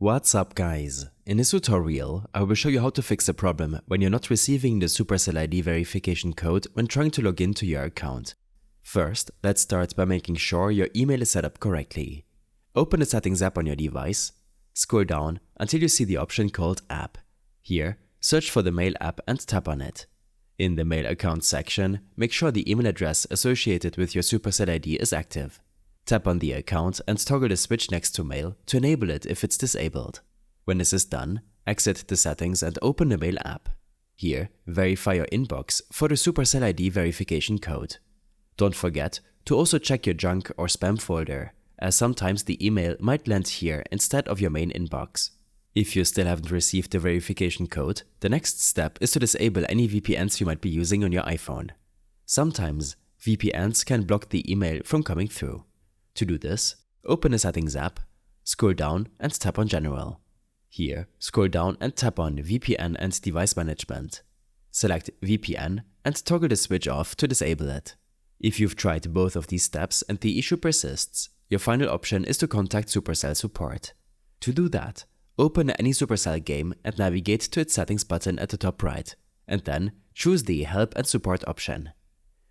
What's up guys? In this tutorial, I will show you how to fix a problem when you're not receiving the Supercell ID verification code when trying to log into your account. First, let's start by making sure your email is set up correctly. Open the Settings app on your device, scroll down until you see the option called App. Here, search for the Mail app and tap on it. In the Mail Account section, make sure the email address associated with your Supercell ID is active. Tap on the account and toggle the switch next to Mail to enable it if it's disabled. When this is done, exit the settings and open the Mail app. Here, verify your inbox for the Supercell ID verification code. Don't forget to also check your junk or spam folder, as sometimes the email might land here instead of your main inbox. If you still haven't received the verification code, the next step is to disable any VPNs you might be using on your iPhone. Sometimes, VPNs can block the email from coming through. To do this, open the Settings app, scroll down and tap on General. Here, scroll down and tap on VPN and Device Management. Select VPN and toggle the switch off to disable it. If you've tried both of these steps and the issue persists, your final option is to contact Supercell support. To do that, open any Supercell game and navigate to its settings button at the top right, and then choose the Help and Support option.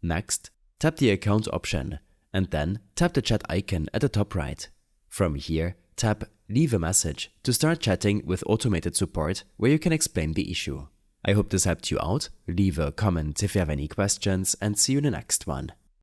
Next, tap the Account option, and then tap the chat icon at the top right. From here, tap Leave a message to start chatting with automated support where you can explain the issue. I hope this helped you out. Leave a comment if you have any questions and see you in the next one.